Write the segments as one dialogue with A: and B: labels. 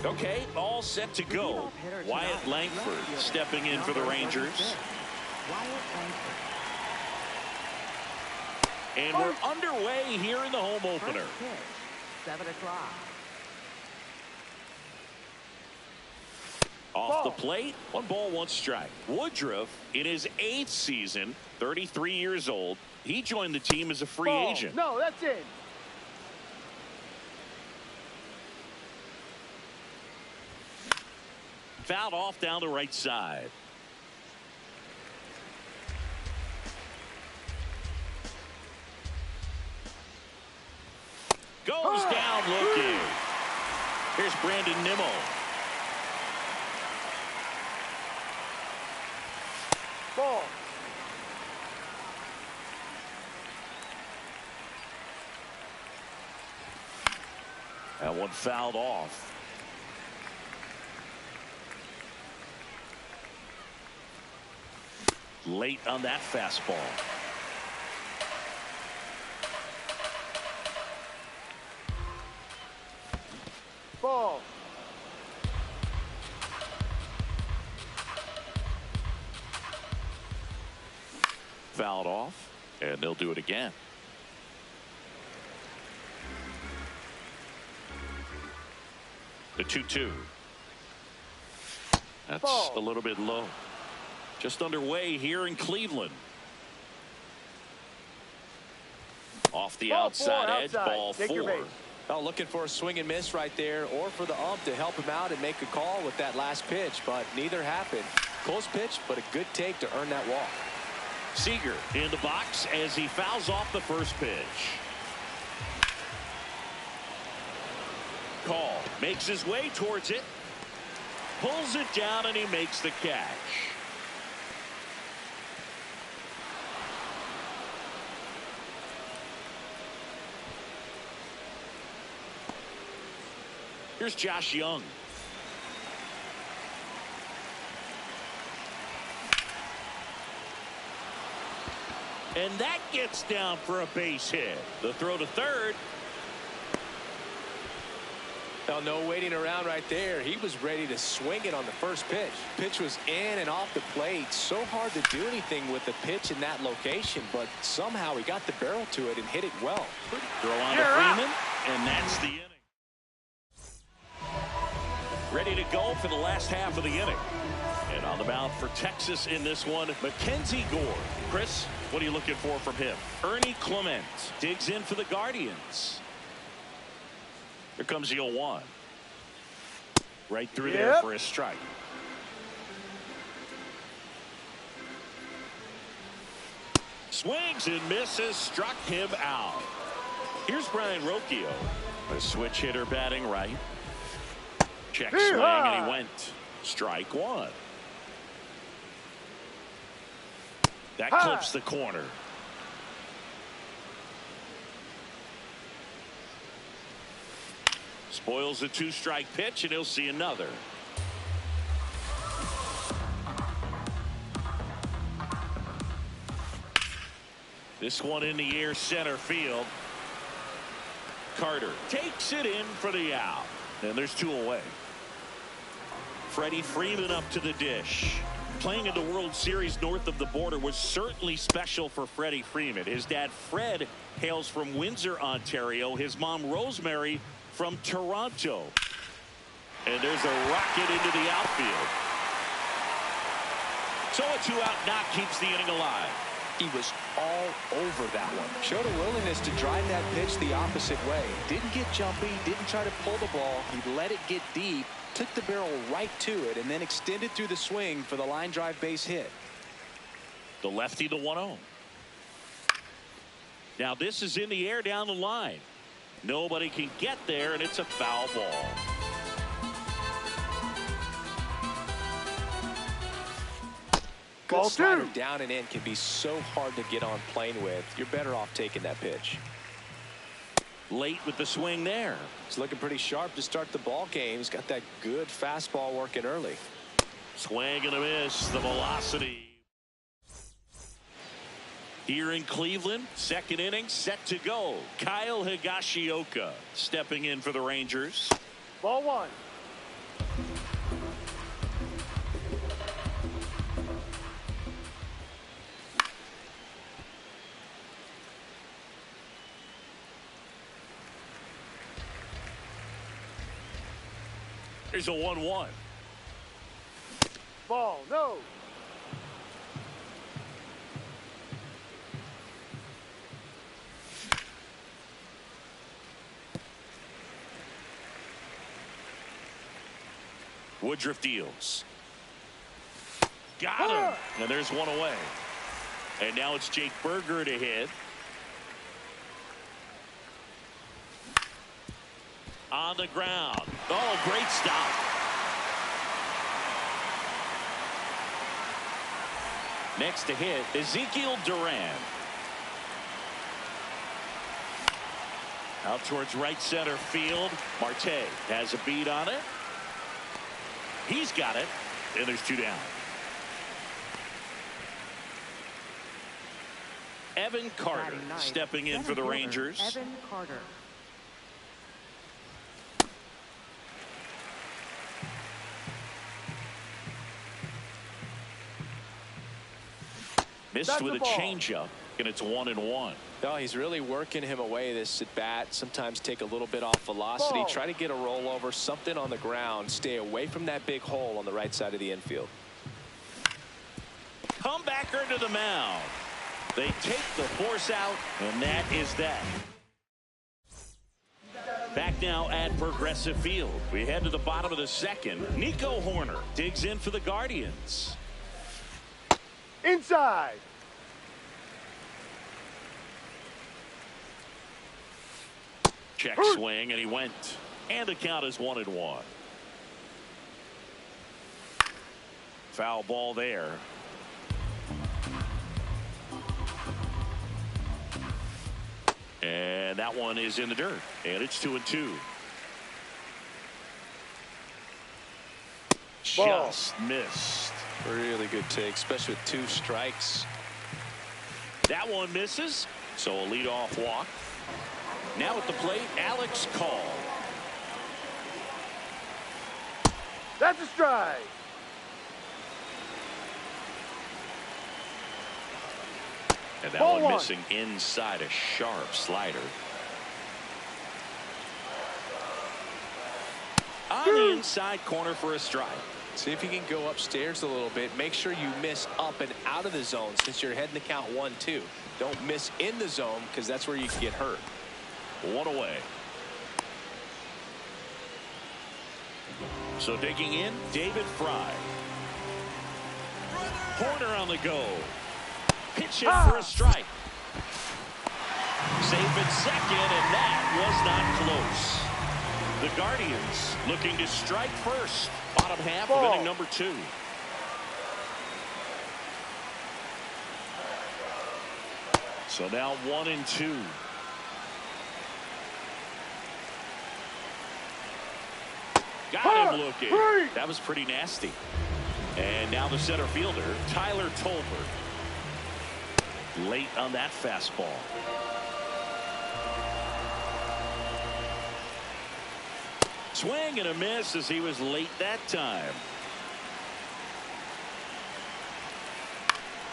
A: Okay, all set to go. Wyatt Langford stepping in for the Rangers. And we're underway here in the home opener.
B: 7 o'clock.
A: Off the plate, 1 ball, 1 strike. Woodruff, in his 8th season, 33 years old, he joined the team as a free agent.
C: No, that's it.
A: Fouled off down the right side. Goes down looking. Here's Brandon Nimmo.
C: Ball.
A: That one fouled off. Late on that fastball.
C: Ball.
A: Fouled off, and they'll do it again. The 2-2. That's
C: Ball.
A: a little bit low. Just underway here in Cleveland. Off the outside edge, ball 4.
D: Well, looking for a swing and miss right there, or for the ump to help him out and make a call with that last pitch, but neither happened. Close pitch, but a good take to earn that walk.
A: Seager in the box as he fouls off the first pitch. Call makes his way towards it, pulls it down, and he makes the catch. Here's Josh Young. And that gets down for a base hit. The throw to third.
D: Now, no waiting around right there. He was ready to swing it on the first pitch. Pitch was in and off the plate. So hard to do anything with the pitch in that location, but somehow he got the barrel to it and hit it well.
A: Throw on to Freeman, and that's the inning. Ready to go for the last half of the inning. And on the mound for Texas in this one, Mackenzie Gore. Chris, what are you looking for from him? Ernie Clement digs in for the Guardians. Here comes the 0-1. Right through there for a strike. Swings and misses, struck him out. Here's Brian Rocchio, a switch hitter batting right. Check swing, and he went. Strike 1. That clips the corner. Spoils a 2-strike pitch, and he'll see another. This one in the air, center field. Carter takes it in for the out, and there's 2 away. Freddie Freeman up to the dish. Playing in the World Series north of the border was certainly special for Freddie Freeman. His dad, Fred, hails from Windsor, Ontario. His mom, Rosemary, from Toronto. And there's a rocket into the outfield. So a 2-out knock keeps the inning alive.
D: He was all over that one. Showed a willingness to drive that pitch the opposite way. Didn't get jumpy, didn't try to pull the ball. He let it get deep, took the barrel right to it, and then extended through the swing for the line drive base hit.
A: The lefty, the 1-0. Now this is in the air down the line. Nobody can get there, and it's a foul ball.
D: Good slider down and in can be so hard to get on plane with. You're better off taking that pitch.
A: Late with the swing there.
D: He's looking pretty sharp to start the ball game. He's got that good fastball working early.
A: Swing and a miss. The velocity. Here in Cleveland, second inning set to go. Kyle Higashioka stepping in for the Rangers.
C: Ball 1.
A: Here's a 1-1.
C: Ball, no.
A: Woodruff deals. Got him. And there's one away. And now it's Jake Berger to hit. On the ground. Oh, great stop. Next to hit, Ezekiel Duran. Out towards right center field. Marte has a beat on it. He's got it. And there's two down. Evan Carter stepping in for the Rangers.
B: Evan Carter.
A: Missed with a changeup, and it's 1-1.
D: No, he's really working him away this at bat. Sometimes take a little bit off velocity.
C: Ball.
D: Try to get a rollover, something on the ground. Stay away from that big hole on the right side of the infield.
A: Comebacker to the mound. They take the force out, and that is that. Back now at Progressive Field. We head to the bottom of the second. Nico Horner digs in for the Guardians.
C: Inside.
A: Check swing, and he went. And the count is 1-1. Foul ball there. And that one is in the dirt. And it's 2-2.
C: Ball.
A: Just missed.
D: Really good take, especially with 2 strikes.
A: That one misses. So a leadoff walk. Now at the plate, Alex Call.
C: That's a strike.
A: And that
C: Ball
A: one
C: 1.
A: missing inside a sharp slider. On the inside corner for a strike.
D: See if you can go upstairs a little bit. Make sure you miss up and out of the zone since you're heading to count 1-2. Don't miss in the zone because that's where you can get hurt.
A: One away. So digging in, David Fry. Horner on the go. Pitch hit for a strike. Safe at second, and that was not close. The Guardians looking to strike first. Bottom half of inning number 2. So now 1-2. Got him looking. That was pretty nasty. And now the center fielder, Tyler Tolbert. Late on that fastball. Swing and a miss as he was late that time.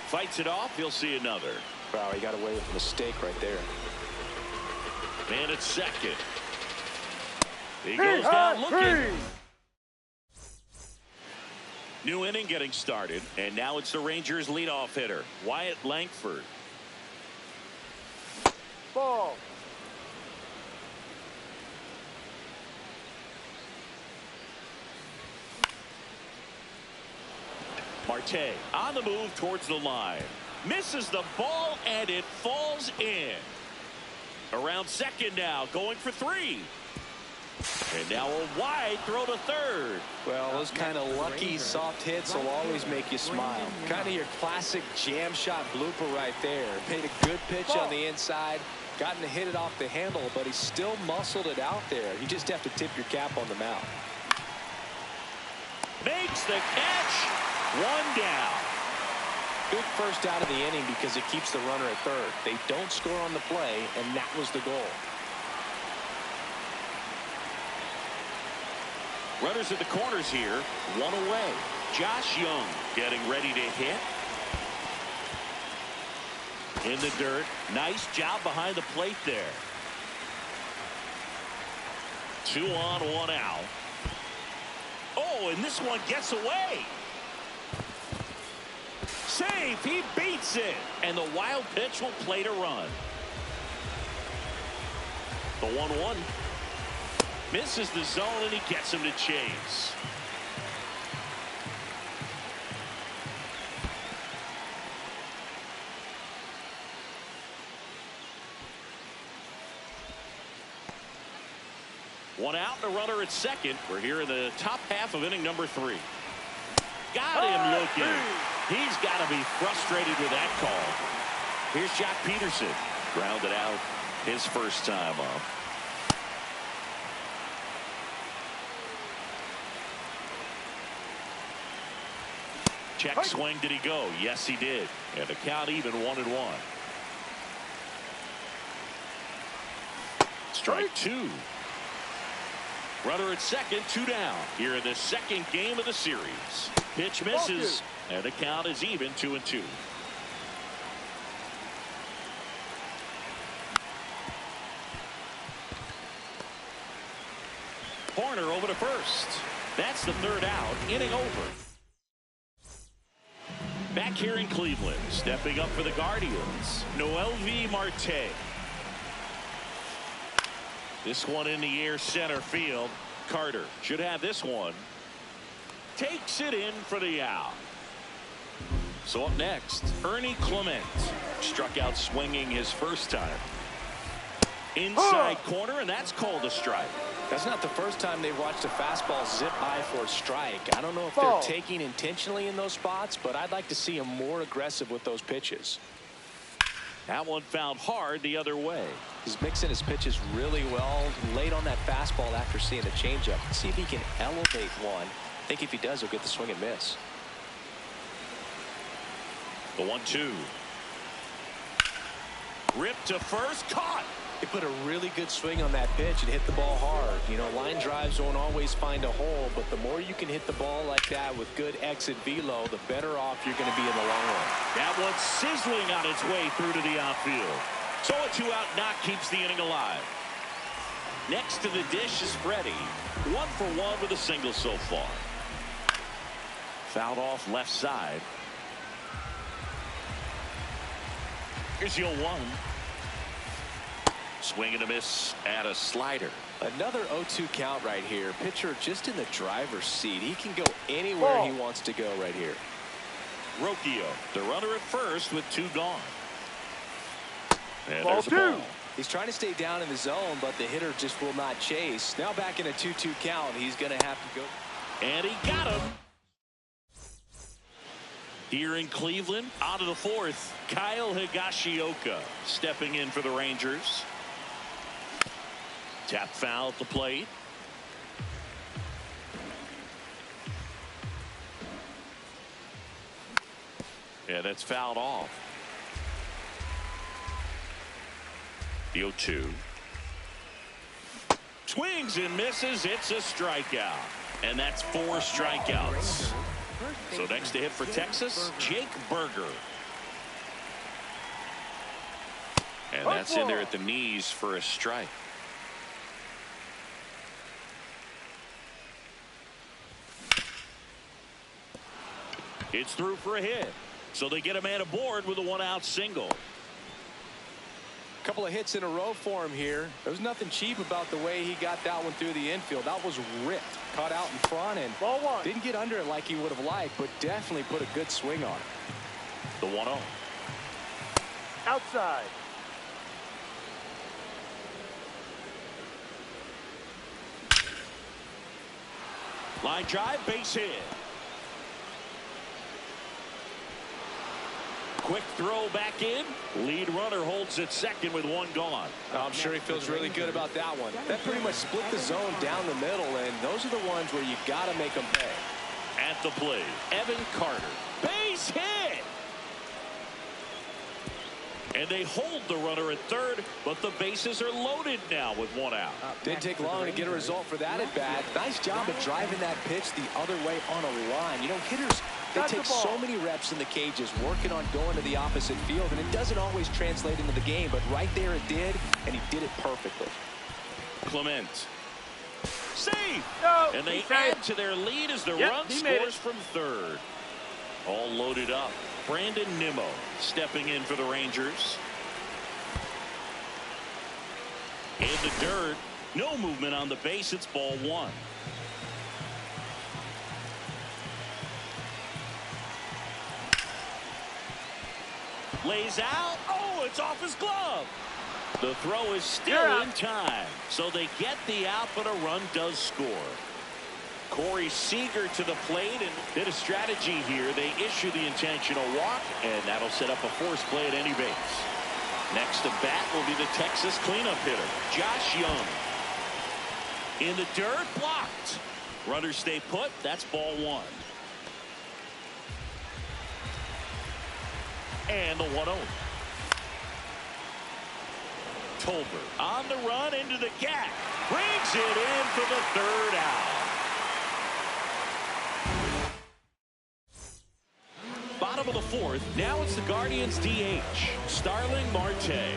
A: Fights it off. He'll see another.
D: Wow, he got away with a mistake right there.
A: Man at second. He goes down looking. New inning getting started, and now it's the Rangers leadoff hitter, Wyatt Langford.
C: Ball.
A: Marte on the move towards the line. Misses the ball, and it falls in. Around second now, going for 3. And now a wide throw to third.
D: Well, those kind of lucky soft hits will always make you smile. Kind of your classic jam shot blooper right there. Made a good pitch on the inside. Gotten to hit it off the handle, but he still muscled it out there. You just have to tip your cap on the mound.
A: Makes the catch. 1 down.
D: Big first out of the inning because it keeps the runner at third. They don't score on the play, and that was the goal.
A: Runners at the corners here. One away. Josh Young getting ready to hit. In the dirt. Nice job behind the plate there. 2 on, 1 out. Oh, and this one gets away. Safe. He beats it. And the wild pitch will play to run. The 1-1. Misses the zone, and he gets him to chase. One out, and a runner at second. We're here in the top half of inning number 3. Got him looking. He's got to be frustrated with that call. Here's Jack Peterson. Grounded out his first time up. Check swing. Did he go? Yes, he did. And the count even 1-1. Strike 2. Runner at second, 2 down. Here in the second game of the series. Pitch misses, and the count is even 2-2. Horner over to first. That's the 3rd out. Inning over. Back here in Cleveland, stepping up for the Guardians, Noelvi Marte. This one in the air, center field. Carter should have this one. Takes it in for the out. So up next, Ernie Clement. Struck out swinging his first time. Inside corner, and that's called a strike.
D: That's not the first time they've watched a fastball zip by for a strike. I don't know if they're taking intentionally in those spots, but I'd like to see them more aggressive with those pitches.
A: That one found hard the other way.
D: He's mixing his pitches really well. Late on that fastball after seeing the changeup. Let's see if he can elevate one. I think if he does, he'll get the swing and miss.
A: The 1-2. Ripped to first, caught.
D: He put a really good swing on that pitch and hit the ball hard. You know, line drives won't always find a hole, but the more you can hit the ball like that with good exit velo, the better off you're going to be in the long run.
A: That one's sizzling on its way through to the outfield. So a 2-out knock keeps the inning alive. Next to the dish is Freddie. 1 for 1 with a single so far. Fouled off left side. Here's your 1. Swing and a miss at a slider.
D: Another 0-2 count right here. Pitcher just in the driver's seat. He can go anywhere he wants to go right here.
A: Rocchio, the runner at first with 2 gone. And
C: Ball
A: there's a
C: 2.
A: ball.
D: He's trying to stay down in the zone, but the hitter just will not chase. Now back in a 2-2 count. He's going to have to go.
A: And he got him. Here in Cleveland, out of the 4th, Kyle Higashioka stepping in for the Rangers. Tap foul at the plate. Yeah, that's fouled off. The 0-2. Swings and misses. It's a strikeout. And that's 4 strikeouts. So next to hit for Texas, Jake Berger. And that's in there at the knees for a strike. It's through for a hit. So they get a man aboard with a 1-out single.
D: A couple of hits in a row for him here. There was nothing cheap about the way he got that one through the infield. That was ripped. Caught out in front and
C: Ball 1.
D: didn't get under it like he would have liked, but definitely put a good swing on it.
A: The 1-0.
C: Outside.
A: Line drive, base hit. Quick throw back in. Lead runner holds at second with 1 gone.
D: I'm sure he feels really good about that one. That pretty much split the zone down the middle, and those are the ones where you got to make them pay.
A: At the plate, Evan Carter. Base hit. And they hold the runner at third, but the bases are loaded now with one out.
D: Didn't take long to get a result for that at bat. Nice job of driving that pitch the other way on a line. You know, hitters, they take so many reps in the cages working on going to the opposite field, and it doesn't always translate into the game, but right there it did, and he did it perfectly.
A: Clement. Save!
C: No,
A: and they add to their lead as the run scores from third. All loaded up. Brandon Nimmo stepping in for the Rangers. In the dirt. No movement on the base. It's ball one. Lays out. Oh, it's off his glove. The throw is still in time. So they get the out, but a run does score. Corey Seager to the plate, and bit of strategy here. They issue the intentional walk, and that'll set up a force play at any base. Next to bat will be the Texas cleanup hitter, Josh Young. In the dirt, blocked. Runners stay put. That's ball one. And the 1-0. Tolbert on the run into the gap. Brings it in for the third out. Bottom of the fourth. Now it's the Guardians DH, Starling Marte.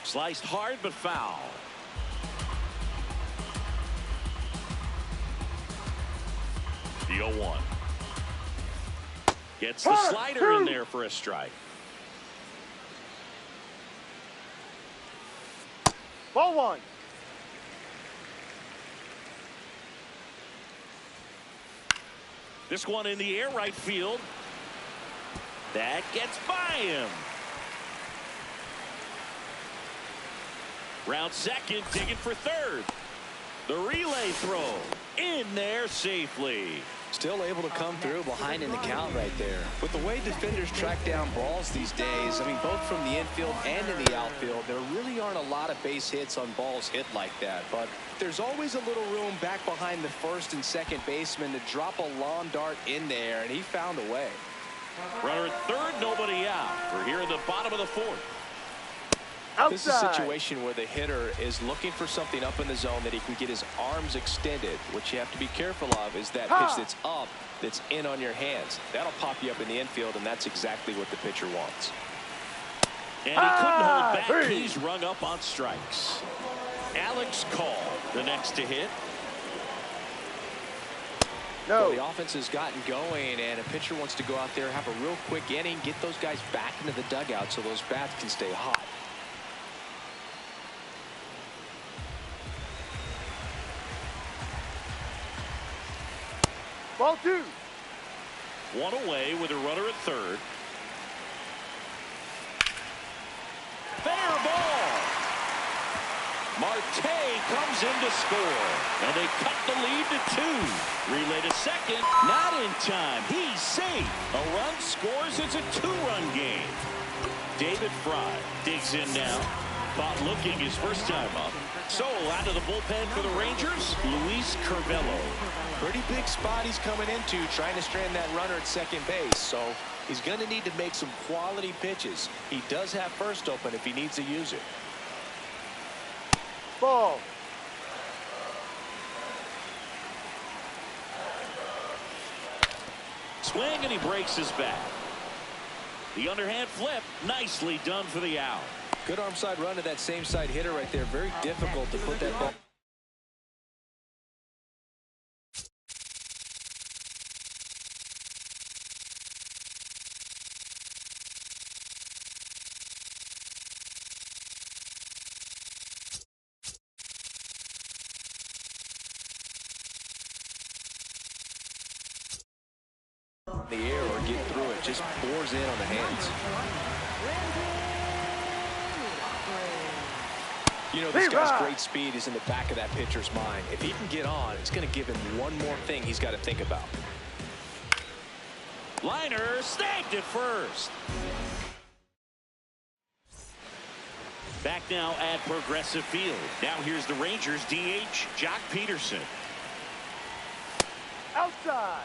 A: Sliced hard but foul. The 0-1. Gets the slider in there for a strike.
C: Ball one.
A: This one in the air, right field. That gets by him. Round second, digging for third. The relay throw in there safely.
D: Still able to come through behind in the count right there. With the way defenders track down balls these days, I mean, both from the infield and in the outfield, there really aren't a lot of base hits on balls hit like that. But there's always a little room back behind the first and second baseman to drop a long dart in there, and he found a way.
A: Runner at third, nobody out. We're here in the bottom of the fourth.
C: Outside.
D: This is a situation where the hitter is looking for something up in the zone that he can get his arms extended. What you have to be careful of is that pitch that's up, that's in on your hands. That'll pop you up in the infield, and that's exactly what the pitcher wants.
A: And he couldn't hold back. He's rung up on strikes. Alex Call, the next to hit.
C: No.
D: Well, the offense has gotten going, and a pitcher wants to go out there, have a real quick inning, get those guys back into the dugout so those bats can stay hot.
C: Ball two.
A: One away with a runner at third. Fair ball. Marte comes in to score, and they cut the lead to 2. Relay to second, not in time. He's safe. A run scores. It's a 2-run game. David Fry digs in now. Thought looking his first time up. So out of the bullpen for the Rangers, Luis Curvelo.
D: Pretty big spot he's coming into, trying to strand that runner at second base. So he's going to need to make some quality pitches. He does have first open if he needs to use it.
C: Ball.
A: Swing, and he breaks his bat. The underhand flip, nicely done for the out.
D: Good arm side run to that same side hitter right there. Very difficult to put that ball. The air or get through it, just pours in on the hands. You know, this guy's great speed is in the back of that pitcher's mind. If he can get on, it's going to give him one more thing he's got to think about.
A: Liner snagged it first. Back now at Progressive Field. Now here's the Rangers DH, Jock Peterson.
C: Outside.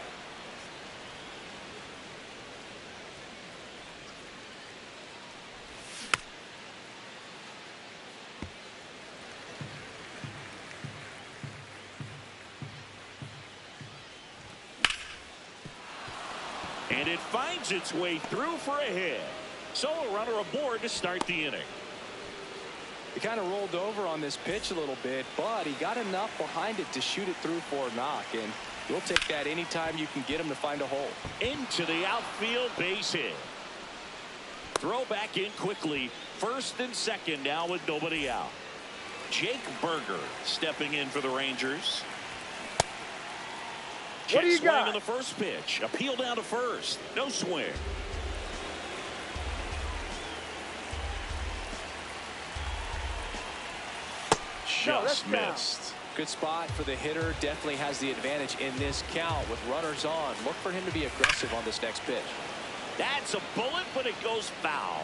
A: And it finds its way through for a hit. So a runner aboard to start the inning.
D: He kind of rolled over on this pitch a little bit, but he got enough behind it to shoot it through for a knock. And you'll take that anytime you can get him to find a hole.
A: Into the outfield, base hit. Throw back in quickly. First and second now with nobody out. Jake Berger stepping in for the Rangers.
C: What do you
A: Check swing
C: got?
A: on the first pitch. Appeal down to first. No swing. Just missed.
D: Good spot for the hitter. Definitely has the advantage in this count with runners on. Look for him to be aggressive on this next pitch.
A: That's a bullet, but it goes foul.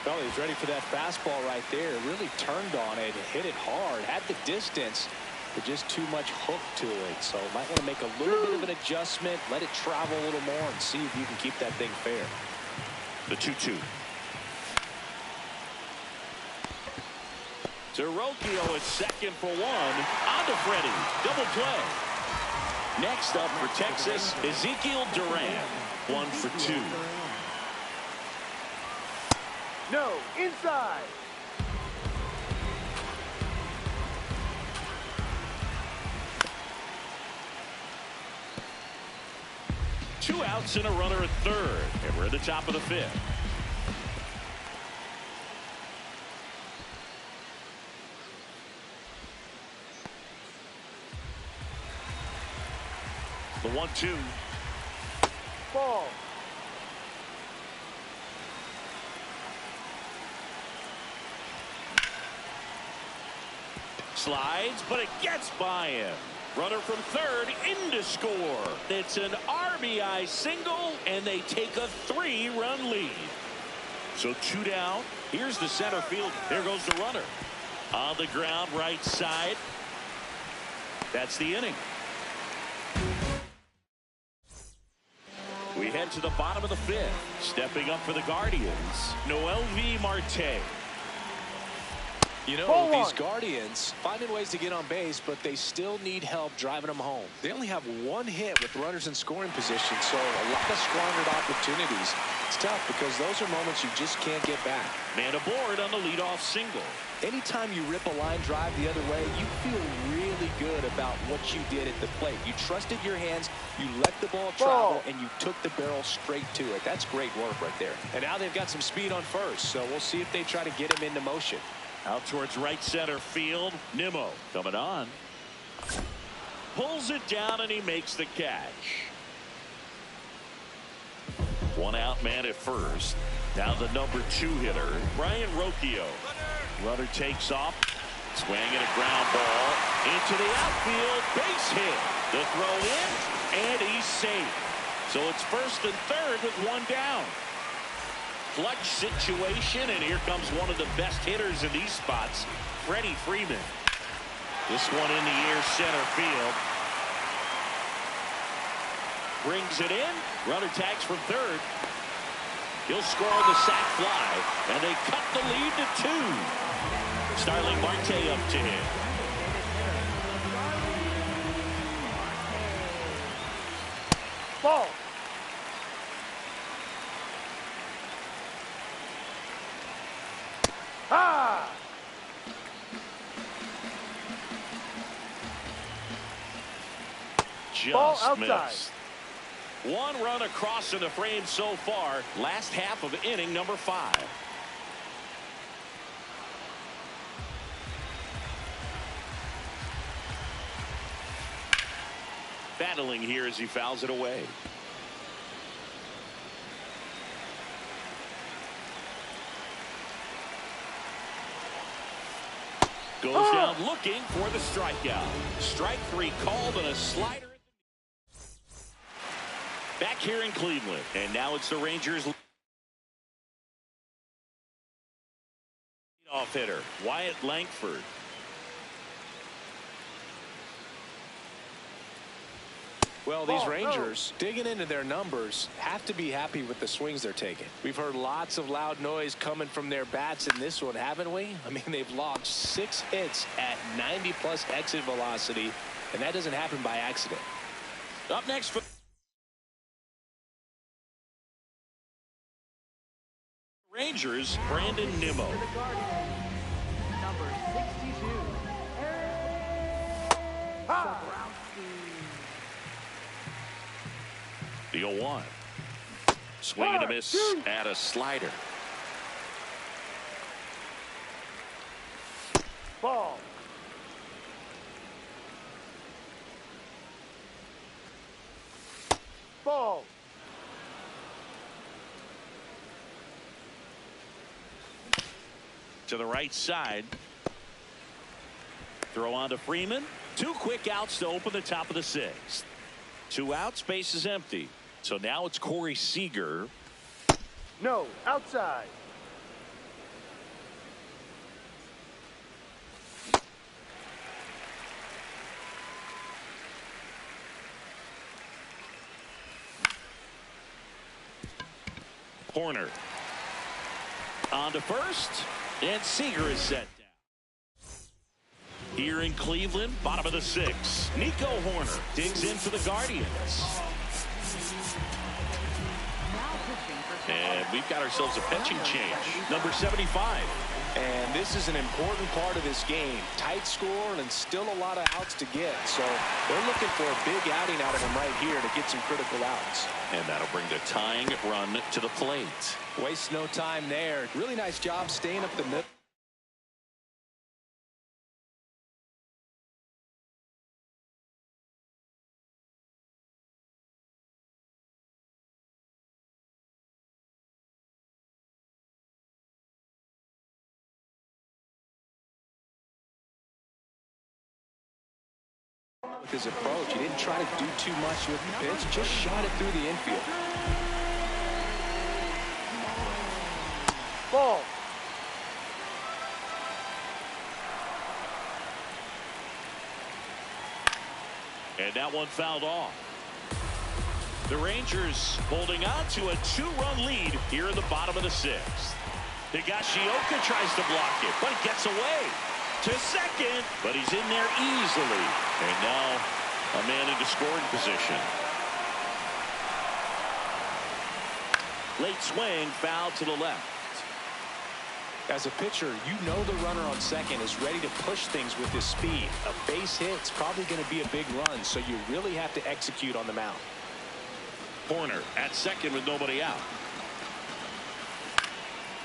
D: Well, he's ready for that fastball right there. Really turned on it, hit it hard, had the distance, but just too much hook to it. So might want to make a little bit of an adjustment, let it travel a little more, and see if you can keep that thing fair.
A: The 2-2. Terocchio is second for one. On to Freddie. Double play. Next up for Texas, Ezekiel Duran. 1 for 2.
C: No, inside.
A: Two outs and a runner at third. And we're at the top of the fifth. The 1-2.
C: Ball.
A: Slides, but it gets by him. Runner from third in to score. It's an RBI single, and they take a 3-run lead. So 2 down. Here's the center field. There goes the runner. On the ground, right side. That's the inning. We head to the bottom of the fifth. Stepping up for the Guardians, Noelvi Marte.
D: You know,
C: Ball
D: these
C: one.
D: Guardians finding ways to get on base, but they still need help driving them home. They only have 1 hit with runners in scoring position, so a lot of squandered opportunities. It's tough because those are moments you just can't get back.
A: Man aboard on the leadoff single.
D: Anytime you rip a line drive the other way, you feel really good about what you did at the plate. You trusted your hands, you let the ball travel, and you took the barrel straight to it. That's great work right there. And now they've got some speed on first, so we'll see if they try to get him into motion.
A: Out towards right center field. Nimmo coming on. Pulls it down and he makes the catch. 1 out, man at first. Now the number 2 hitter, Brian Rocchio. Runner takes off. Swing and a ground ball into the outfield. Base hit. The throw in, and he's safe. So it's first and third with 1 down. Clutch situation, and here comes one of the best hitters in these spots, Freddie Freeman. This one in the air, center field. Brings it in. Runner tags from third. He'll score on the sac fly, and they cut the lead to 2. Starling Marte up to him.
C: Ball. Ah! Ball
A: Just
C: outside.
A: missed. 1 run across in the frame so far. Last half of inning number 5. Battling here as he fouls it away. Goes down looking for the strikeout. Strike 3 called and a slider. Back here in Cleveland, and now it's the Rangers Off hitter Wyatt Langford.
D: Well, these Rangers, digging into their numbers, have to be happy with the swings they're taking. We've heard lots of loud noise coming from their bats in this one, haven't we? I mean, they've logged 6 hits at 90+ exit velocity, and that doesn't happen by accident.
A: Up next for Rangers, Brandon Nimmo.
B: To the Guardians, number 62,
C: Ha!
A: The 0-1. Swing and a miss at a slider.
C: Ball. Ball.
A: To the right side. Throw on to Freeman. 2 quick outs to open the top of the 6th. 2 outs, base is empty. So now it's Corey Seager.
C: No, outside.
A: Horner. On to first. And Seager is set down. Here in Cleveland, bottom of the 6th. Nico Horner digs in for the Guardians. And we've got ourselves a pitching change. Number 75.
D: And this is an important part of this game. Tight score and still a lot of outs to get. So they're looking for a big outing out of him right here to get some critical outs.
A: And that'll bring the tying run to the plate.
D: Waste no time there. Really nice job staying up the middle. With his approach, he didn't try to do too much with the pitch, just shot it through the infield.
C: Ball.
A: And that one fouled off. The Rangers holding on to a 2-run lead here in the bottom of the 6th. Higashioka tries to block it, but it gets away. To second, but he's in there easily. And now a man into scoring position. Late swing, foul to the left.
D: As a pitcher, you know the runner on second is ready to push things with his speed. A base hit's probably going to be a big run, so you really have to execute on the mound.
A: Horner at second with nobody out.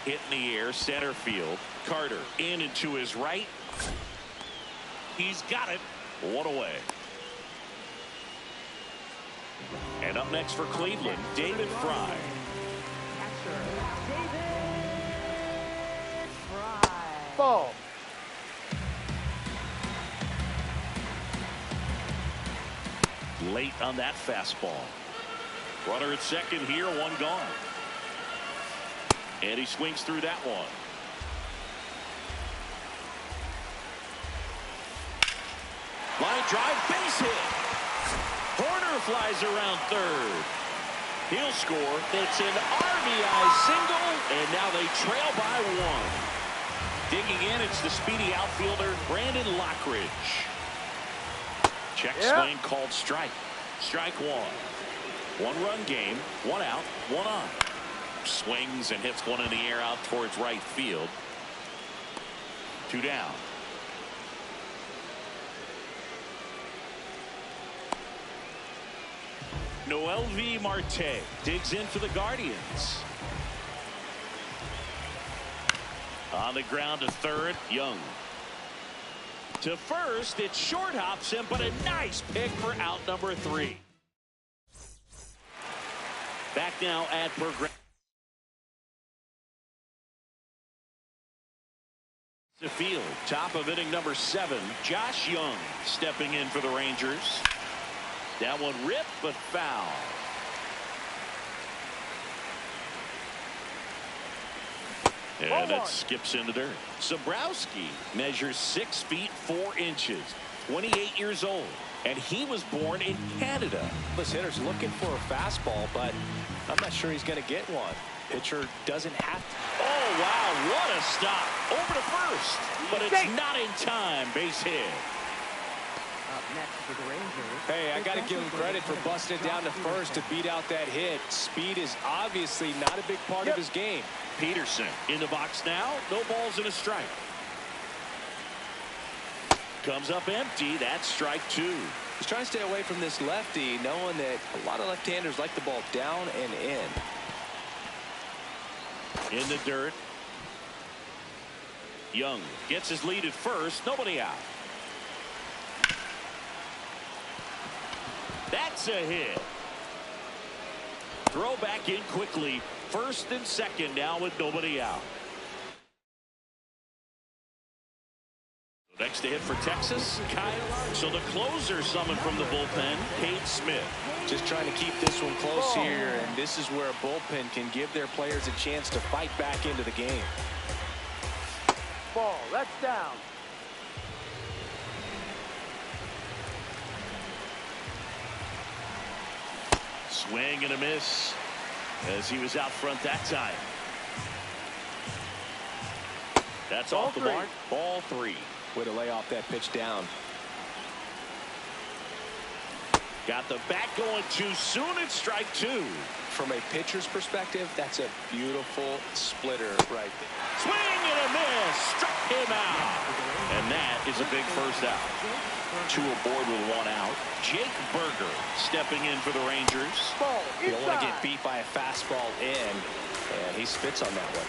A: Hit in the air, center field. Carter in and to his right. He's got it. 1 away. And up next for Cleveland, David Fry.
B: catcher, David Fry.
C: Ball.
A: Late on that fastball. Runner at second here, 1 gone. And he swings through that one. Line drive, base hit. Horner flies around third. He'll score. It's an RBI single, and now they trail by 1. Digging in, it's the speedy outfielder, Brandon Lockridge. Check swing called strike. Strike 1. 1-run game, 1 out, 1 on. Swings and hits one in the air out towards right field. 2 down. Noelvi Marte digs in for the Guardians. On the ground to third, Young. To first, it short hops him, but a nice pick for out number 3. Back now at Progressive Field. Top of inning number 7, Josh Young stepping in for the Rangers. That one ripped, but foul. And it skips in the dirt. Zabrowski measures 6 feet 4 inches, 28 years old, and he was born in Canada.
D: This hitter's looking for a fastball, but I'm not sure he's going to get one. Pitcher doesn't have to.
A: Oh, wow, what a stop. Over to first, but it's not in time. Base hit.
B: Up next for the Rangers.
D: Hey, I got to give him credit for busting it down to first to beat out that hit. Speed is obviously not a big part of his game.
A: Peterson in the box now. No balls and a strike. Comes up empty. That's strike 2.
D: He's trying to stay away from this lefty, knowing that a lot of left-handers like the ball down and in.
A: In the dirt. Young gets his lead at first. Nobody out. That's a hit. Throw back in quickly. First and second now with nobody out. Next to hit for Texas, Kyle. So the closer summoned from the bullpen, Cade Smith.
D: Just trying to keep this one close here, and this is where a bullpen can give their players a chance to fight back into the game.
C: Ball, that's down.
A: Swing and a miss as he was out front that time. That's off the mark. Ball 3.
D: Way to lay off that pitch down.
A: Got the bat going too soon. It's strike 2.
D: From a pitcher's perspective, that's a beautiful splitter right there.
A: Swing and a miss. Struck him out. And that is a big first out. 2 aboard with 1 out. Jake Berger stepping in for the Rangers.
C: Ball,
D: you don't want to get beat by a fastball in, and he spits on that one.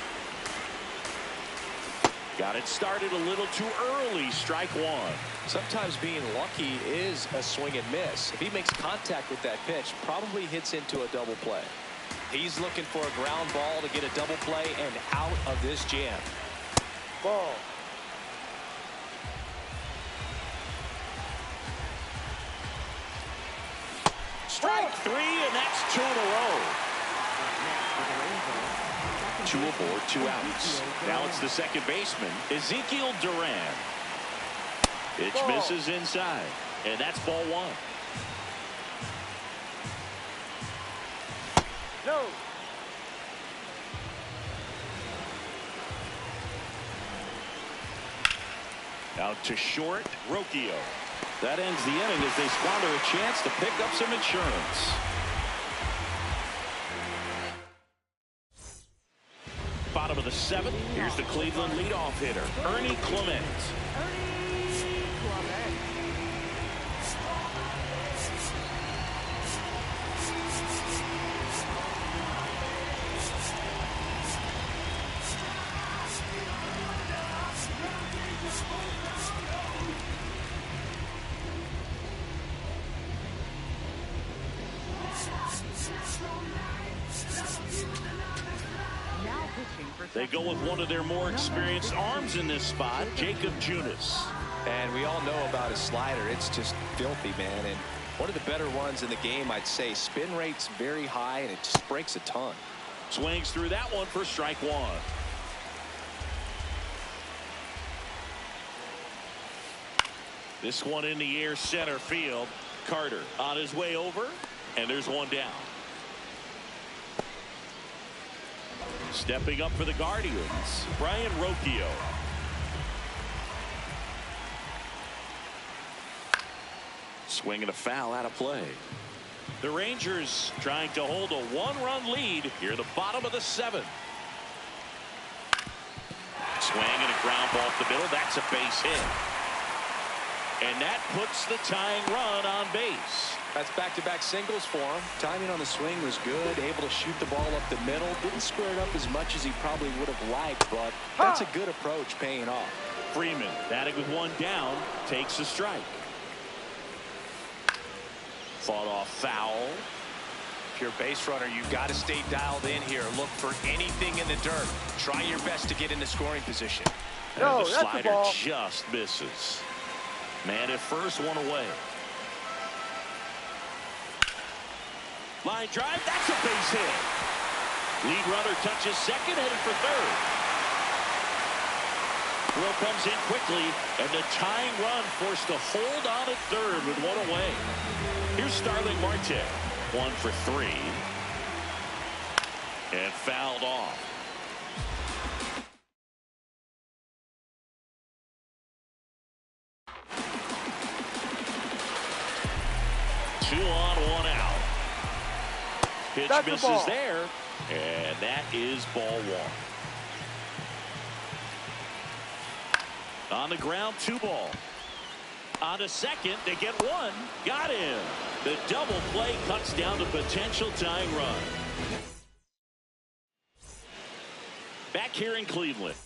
A: Got it started a little too early. Strike 1.
D: Sometimes being lucky is a swing and miss. If he makes contact with that pitch, probably hits into a double play. He's looking for a ground ball to get a double play and out of this jam.
C: Ball.
A: Strike 3, and that's 2 in a row. 2 aboard, 2 outs. Now it's the second baseman, Ezekiel Duran. Pitch misses inside, and that's ball 1.
C: No.
A: Out to short, Rocchio. That ends the inning as they squander a chance to pick up some insurance. Bottom of the 7th. Here's the Cleveland leadoff hitter, Ernie Clement. They go with one of their more experienced arms in this spot, Jacob Junis.
D: And we all know about his slider. It's just filthy, man. And one of the better ones in the game, I'd say. Spin rate's very high, and it just breaks a ton.
A: Swings through that one for strike 1. This one in the air, center field. Carter on his way over, and there's one down. Stepping up for the Guardians, Brian Rocchio. Swing and a foul out of play. The Rangers trying to hold a 1-run lead here at the bottom of the 7th. Swing and a ground ball up the middle. That's a base hit. And that puts the tying run on base.
D: That's back-to-back singles for him. Timing on the swing was good. Able to shoot the ball up the middle. Didn't square it up as much as he probably would have liked, but that's a good approach paying off.
A: Freeman batting with 1 down. Takes a strike. Fought off foul.
D: If you're a base runner, you've got to stay dialed in here. Look for anything in the dirt. Try your best to get in the scoring position.
C: No,
A: and the
C: that's
A: slider
C: a ball.
A: just misses. Man at first, 1 away. Line drive, that's a base hit. Lead runner touches second, headed for third. Throw comes in quickly, and the tying run forced to hold on at third with one away. Here's Starling Marte. 1 for 3. And fouled off. Two on, one out. Pitch
C: That's
A: misses there, and that is ball one. On the ground, 2 ball. On to second, they get one. Got him. The double play cuts down the potential tying run. Back here in Cleveland.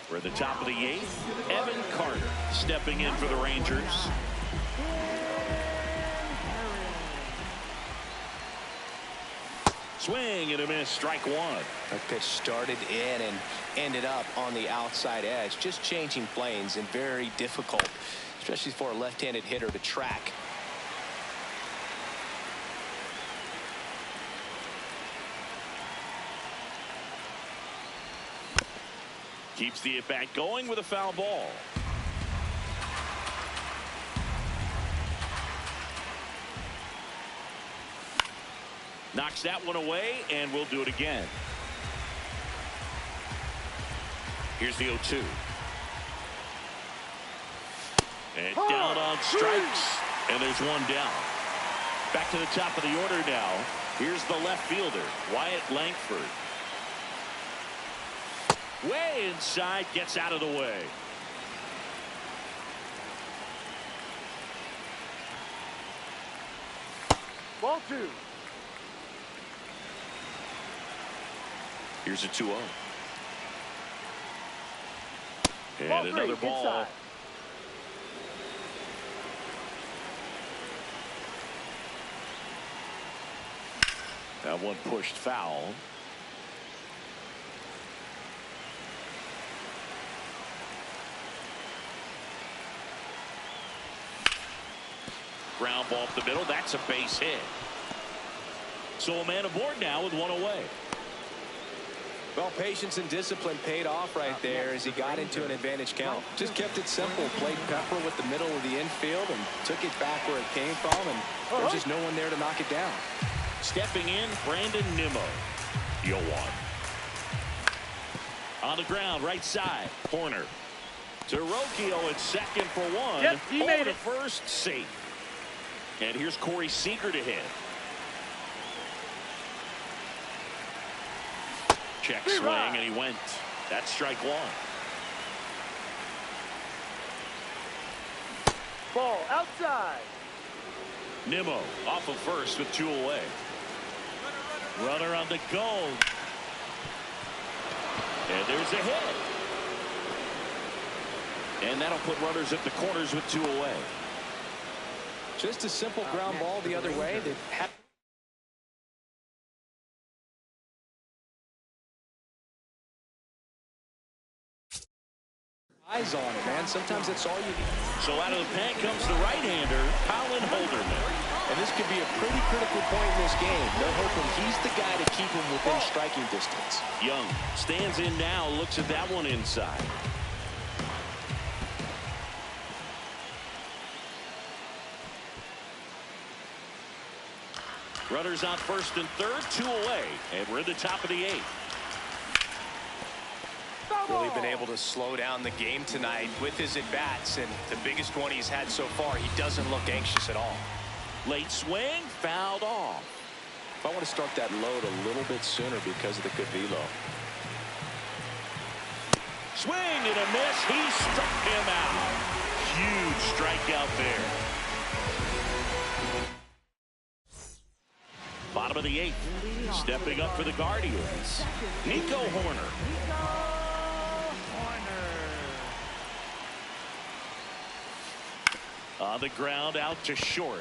A: We're at the top of the 8th. Evan Carter stepping in for the Rangers. Swing and a miss, strike one.
D: That pitch started in and ended up on the outside edge, just changing planes, and very difficult, especially for a left-handed hitter to track.
A: Keeps the at-bat going with a foul ball. Knocks that one away, and we'll do it again. Here's the 0-2. And down on strikes, and there's one down. Back to the top of the order now. Here's the left fielder, Wyatt Langford. Way inside, gets out of the way.
C: Ball 2.
A: Here's a 2-0. And
C: Ball 3,
A: another ball.
C: inside.
A: That one pushed foul. Ground ball up the middle. That's a base hit. So a man aboard now with one away.
D: Well, patience and discipline paid off right there as he got into an advantage count. Just kept it simple, played pepper with the middle of the infield and took it back where it came from, and there's just no one there to knock it down.
A: Stepping in, Brandon Nimmo. 0-1. On the ground, right side, Horner. To Rocchio at second for one.
C: Yep, he made it.
A: First, safe. And here's Corey Seager to hit. Check swing, and he went. That's strike one.
C: Ball outside.
A: Nimmo off of first with 2 away. Runner on the go. And there's a hit. And that'll put runners at the corners with 2 away.
D: Just a simple ground ball the other way that had eyes on it, man. Sometimes that's all you need.
A: So out of the pen comes the right-hander, Colin Holderman.
D: And this could be a pretty critical point in this game. They're hoping he's the guy to keep him within striking distance.
A: Young stands in now, looks at that one inside. Runners on first and third, 2 away, and we're at the top of the 8th.
D: Really been able to slow down the game tonight with his at-bats, and the biggest one he's had so far, he doesn't look anxious at all.
A: Late swing, fouled off.
D: I want to start that load a little bit sooner because of the good velo.
A: Swing and a miss. He struck him out. Huge strikeout there. Bottom of the 8th. Stepping up for the Guardians, Nico Horner. On the ground, out to short.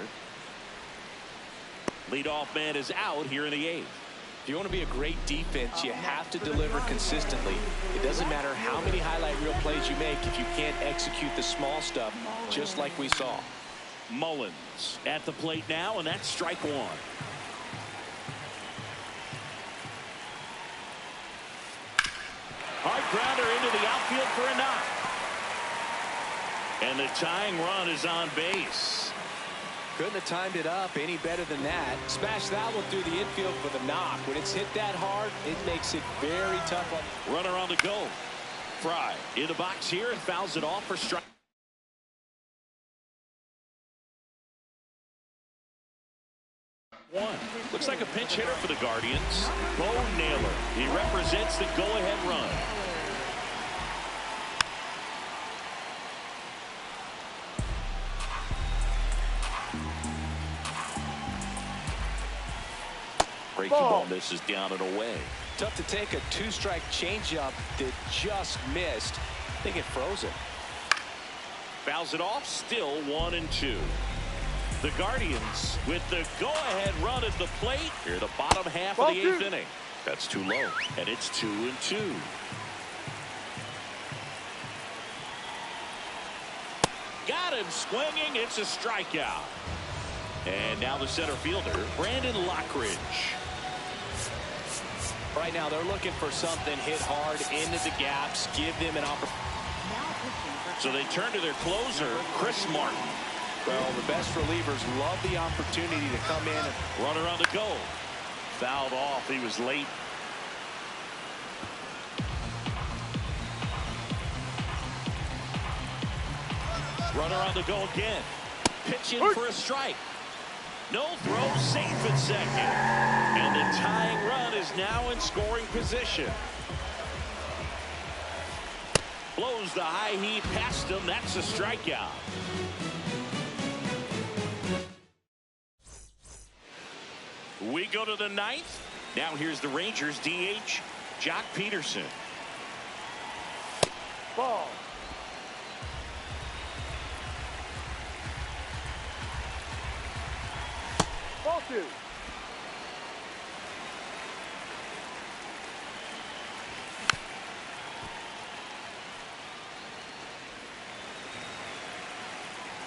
A: Leadoff man is out here in the 8th.
D: If you want to be a great defense, you have to deliver consistently. It doesn't matter how many highlight reel plays you make if you can't execute the small stuff, just like we saw.
A: Mullins at the plate now, and that's strike one. Hard grounder into the outfield for a knock. And the tying run is on base.
D: Couldn't have timed it up any better than that. Smash that one through the infield for the knock. When it's hit that hard, it makes it very tough.
A: Runner on the go. Fry in the box here and fouls it off for strike. One. Looks like a pinch hitter for the Guardians. Bo Naylor. He represents the go-ahead run. Breaking ball misses down and away.
D: Tough to take a two-strike changeup that just missed. I think it froze it.
A: Fouls it off. Still 1-2. The Guardians with the go-ahead run at the plate. Here, the bottom half of the eighth inning. That's too low, and it's 2-2. Got him swinging. It's a strikeout. And now the center fielder, Brandon Lockridge.
D: Right now, they're looking for something hit hard into the gaps, give them an opportunity.
A: So they turn to their closer, Chris Martin.
D: Well, the best relievers love the opportunity to come in.
A: Runner on the go. Fouled off. He was late. Runner on the go again. Pitch in for a strike. No throw, safe at second. And the tying run is now in scoring position. Blows the high heat past him. That's a strikeout. We go to the ninth. Now here's the Rangers DH, Jock Peterson.
C: Ball. Ball 2.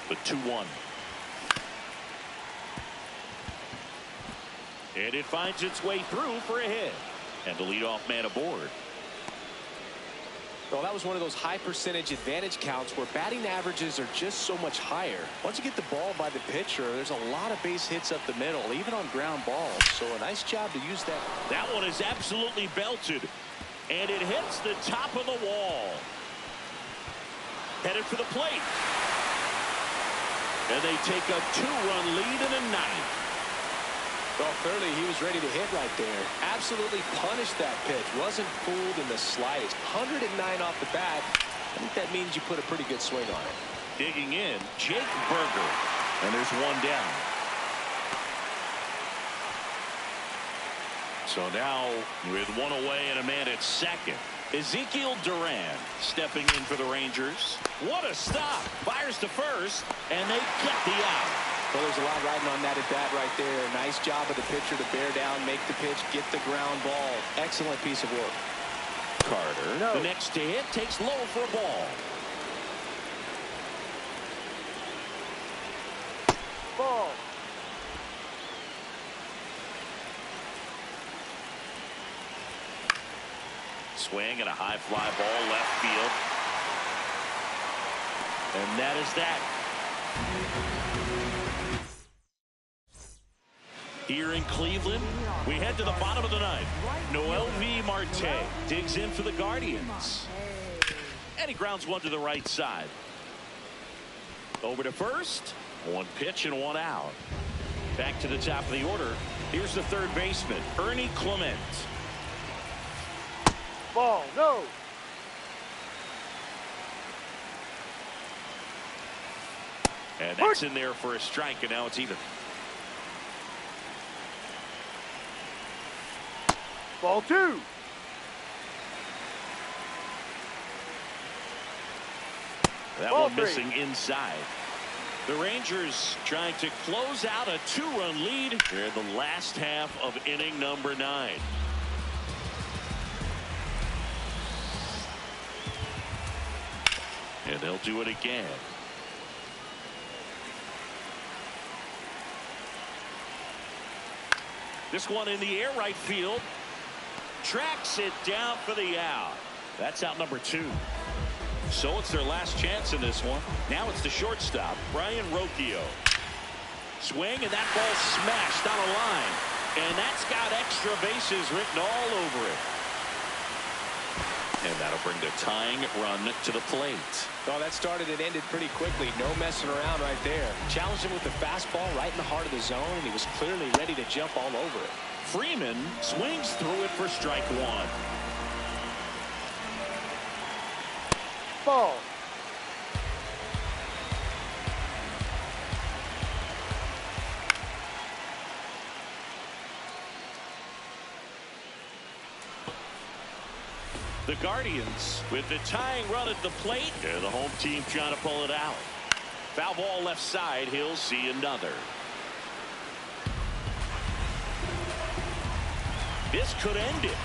A: The 2-1. And it finds its way through for a hit. And the leadoff man aboard.
D: Well, that was one of those high percentage advantage counts where batting averages are just so much higher. Once you get the ball by the pitcher, there's a lot of base hits up the middle, even on ground balls. So a nice job to use that.
A: That one is absolutely belted. And it hits the top of the wall. Headed for the plate. And they take a 2-run lead in the ninth.
D: Well, clearly he was ready to hit right there. Absolutely punished that pitch. Wasn't fooled in the slightest. 109 off the bat. I think that means you put a pretty good swing on it.
A: Digging in, Jake Berger. And there's one down. So now with one away and a man at second, Ezekiel Duran stepping in for the Rangers. What a stop. Fires to first, and they get the out.
D: Well, there's a lot riding on that at bat right there. Nice job of the pitcher to bear down, make the pitch, get the ground ball. Excellent piece of work.
A: Carter, the next to hit, takes low for a ball.
C: Ball.
A: Swing and a high fly ball left field. And that is that. Here in Cleveland, we head to the bottom of the ninth. Noel V. Marte digs in for the Guardians. And he grounds one to the right side. Over to first. One pitch and one out. Back to the top of the order. Here's the third baseman, Ernie Clement.
C: Ball. No.
A: And that's in there for a strike, and now it's even.
C: Ball 2.
A: That
C: Ball
A: one
C: 3.
A: missing inside. The Rangers trying to close out a 2-run lead here in the last half of inning number 9. And they'll do it again. This one in the air right field. Tracks it down for the out. That's out number 2. So it's their last chance in this one. Now it's the shortstop, Brian Rocchio. Swing, and that ball smashed on a line. And that's got extra bases written all over it. And that'll bring the tying run to the plate.
D: Oh, that started and ended pretty quickly. No messing around right there. Challenged him with the fastball right in the heart of the zone, and he was clearly ready to jump all over it.
A: Freeman swings through it for strike 1.
C: Ball.
A: The Guardians with the tying run at the plate. And the home team trying to pull it out. Foul ball left side. He'll see another. This could end it.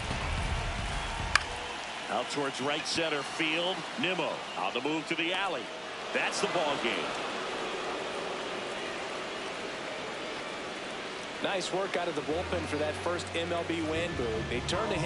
A: Out towards right center field. Nimmo on the move to the alley. That's the ball game.
D: Nice work out of the bullpen for that first MLB win, Boog. They turned ahead.